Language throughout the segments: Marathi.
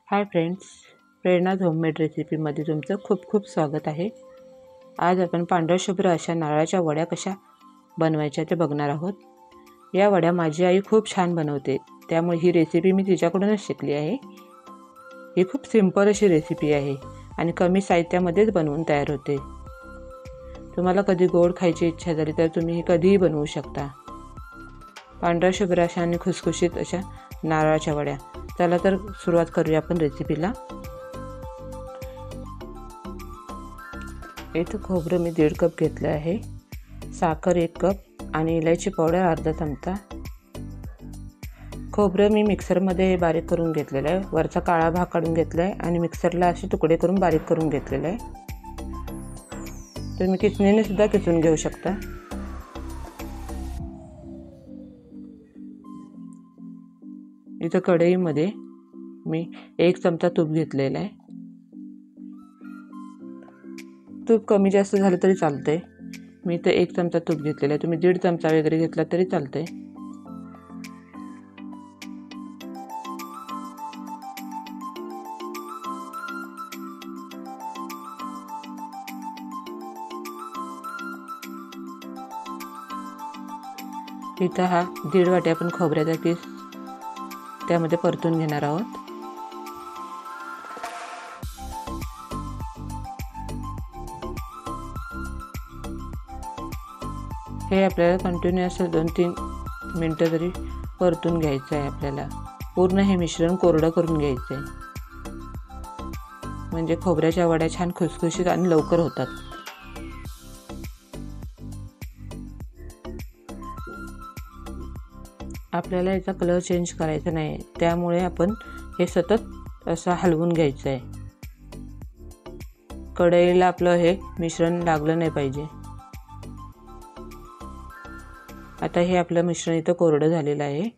हाय फ्रेंड्स, प्रेरणाज होममेड रेसिपीमध्ये तुमचं खूप खूप स्वागत आहे। आज आपण पांढऱ्या शुभ्र अशा नारळाच्या वड्या कशा बनवायच्या ते बघणार आहोत। या वड्या माझी आई खूप छान बनवते, त्यामुळे ही रेसिपी मी तिच्याकडूनच शिकली आहे। ही खूप सिंपल अशी रेसिपी आहे आणि कमी साहित्यामध्येच बनवून तयार होते। तुम्हाला कधी गोड खायची इच्छा झाली तर तुम्ही ही कधीही बनवू शकता। पांढऱ्या शुभ्र अशा आणि खुसखुशीत अशा नारळाच्या वड्या। चला तर सुरुवात करूया आपण रेसिपीला। इथं खोबरं मी 1.5 कप घेतलं आहे, साखर 1 कप आणि इलायची पावडर अर्धा चमचा। खोबरं मी मिक्सरमध्ये बारीक करून घेतलेलं आहे, वरचा काळा भाग काढून घेतला आहे आणि मिक्सरला असे तुकडे करून बारीक करून घेतलेले आहे। तुम्ही किसणीने सुद्धा किसून घेऊ शकता। इथं कढईमध्ये मी 1 चमचा तूप घेतलेला आहे। तूप कमी जास्त झालं तरी चालतंय। मी इथं 1 चमचा तूप घेतलेला आहे, तुम्ही 1.5 चमचा वगैरे घेतला तरी चालतंय। इथं हा 1.5 वाटी आपण खोबऱ्याचा किस त्यामध्ये परतून घेणार आहोत। हे आपल्याला कंटिन्यूअस 2-3 मिनिटं तरी परतून घ्यायचं आहे। आपल्याला पूर्ण हे मिश्रण कोरडं करून घ्यायचं आहे, म्हणजे खोबऱ्याच्या वड्या छान खुसखुशीत आणि लवकर होतात। आपल्याला याचा कलर चेंज करायचा नाही, त्यामुळे आपण हे सतत असं हलवून घ्यायचं आहे। कढईला आपलं हे मिश्रण लागलं नाही पाहिजे। आता हे आपलं मिश्रण इथं कोरडं झालेलं आहे।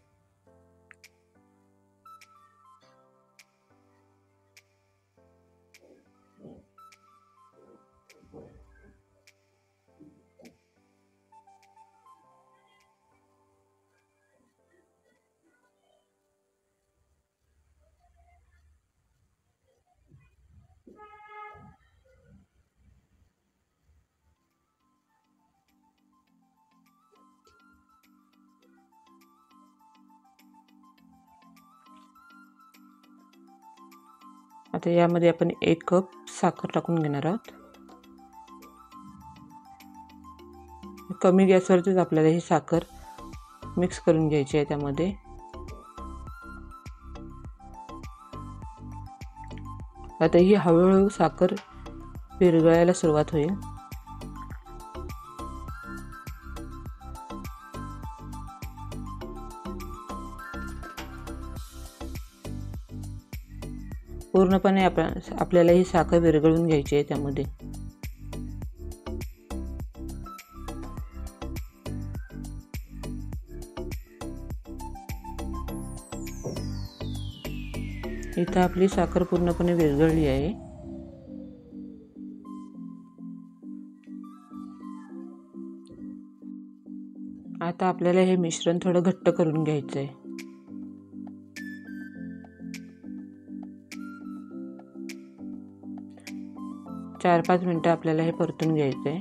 आता यामध्ये आपण 1 कप साखर टाकून घेणार आहोत। कमी गॅसवरतीच आपल्याला ही साखर मिक्स करून घ्यायची आहे त्यामध्ये। आता ही हळूहळू साखर विरघळायला सुरुवात होईल। पूर्णपणे आपल्याला ही साखर विरघळून घ्यायची आहे त्यामध्ये। इथं आपली साखर पूर्णपणे विरघळली आहे। आता आपल्याला हे मिश्रण थोडं घट्ट करून घ्यायचं आहे। चार 5 मिनिटं आपल्याला हे परतून घ्यायचं आहे।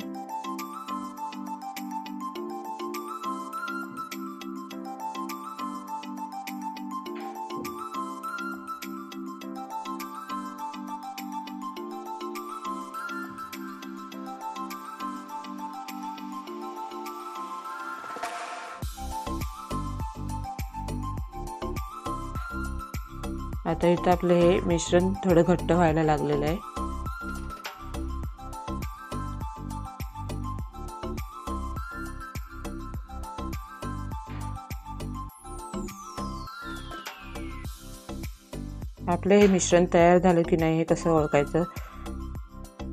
आता इथं आपलं हे मिश्रण थोडं घट्ट व्हायला लागलेलं आहे। आपलं हे मिश्रण तयार झालं की नाही हे कसं ओळखायचं,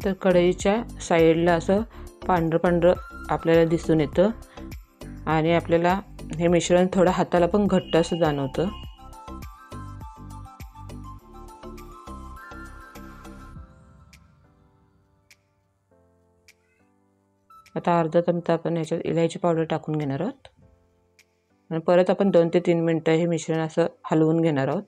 तर कढईच्या साईडला असं पांढरं पांढरं आपल्याला दिसून येतं आणि आपल्याला हे मिश्रण थोडं हाताला पण घट्ट असं जाणवतं। आता अर्धा चमचा आपण याच्यात इलायची पावडर टाकून घेणार आहोत आणि परत आपण 2 ते 3 मिनिटं हे मिश्रण असं हलवून घेणार आहोत।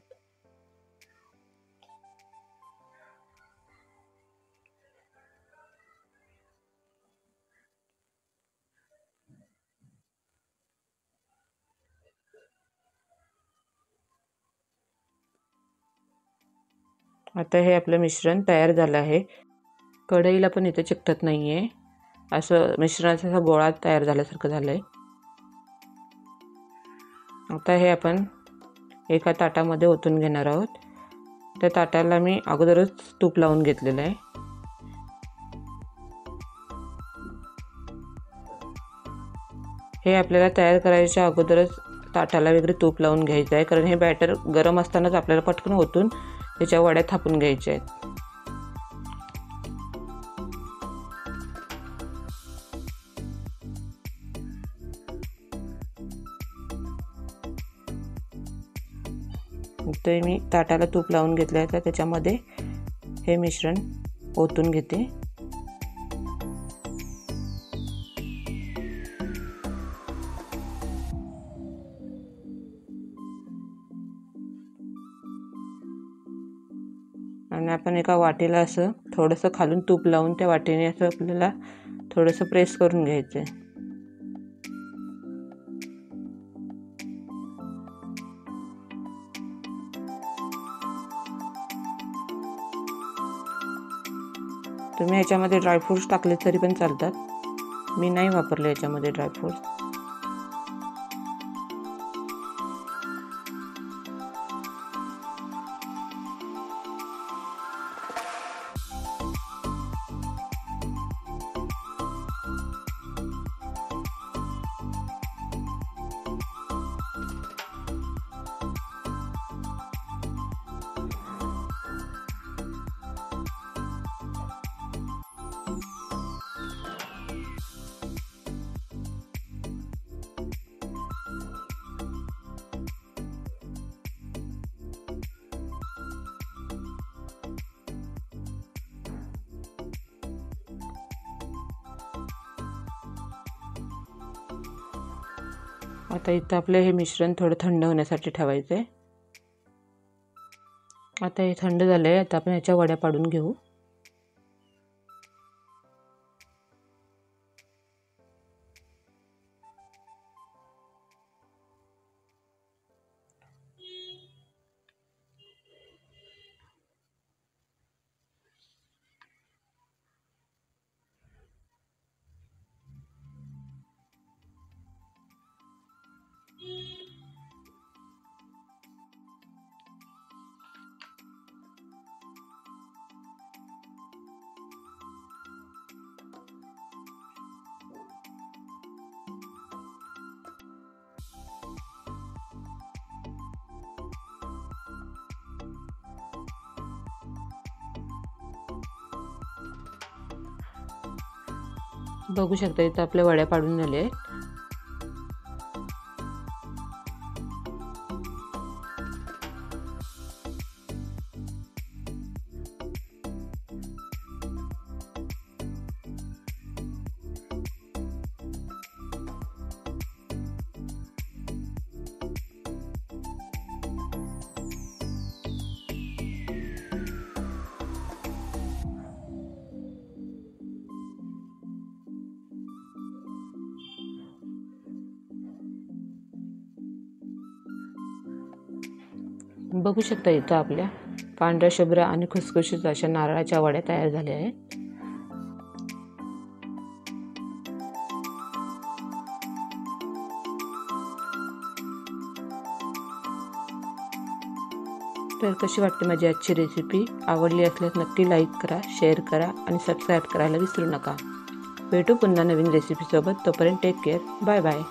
आता हे आपलं मिश्रण तयार झालं आहे. कढईला पण इथे चिकटत नाही आहे. असं मिश्रणाचा असा गोळा तयार झाल्यासारखं झालं आहे. आता हे आपण एका ताटामध्ये ओतून घेणार आहोत. त्या ताटाला मी अगोदरच तूप लावून घेतलेलं आहे. हे आपल्याला तयार करायच्या अगोदरच ताटाला वगैरे तूप लावून घ्यायचं आहे, कारण हे बॅटर गरम असतानाच आपल्याला पटकन ओतून त्याच्या वड्या थापून घ्यायच्या आहेत. तर मी ताटाला तूप लावून घेतलं आहे, तर त्याच्यामध्ये हे मिश्रण ओतून घेते. आणि आपण एका वाटीला असं थोडंसं खालून तूप लावून त्या वाटीने असं आपल्याला थोडंसं प्रेस करून घ्यायचं आहे. तुम्ही याच्यामध्ये ड्रायफ्रूट्स टाकले तरी पण चालतात. मी नाही वापरले याच्यामध्ये ड्रायफ्रूट्स. आता इथं आपलं हे मिश्रण थोडं थंड होण्यासाठी ठेवायचं आहे. आता हे थंड झालं आहे. आता आपण ह्याच्या वड्या पाडून घेऊ. बघू शकता इथं आपल्या वड्या पाडून झाल्या आहेत. बघू शकता इथं आपल्या पांढऱ्या शुभ्र आणि खुसखुशीत अशा नारळाच्या वड्या तयार झाल्या आहेत. तर कशी वाटते माझी आजची रेसिपी? आवडली असल्यास नक्की लाईक करा, शेअर करा आणि सबस्क्राईब करायला विसरू नका. भेटू पुन्हा नवीन रेसिपीसोबत. तोपर्यंत टेक केअर. Bye bye.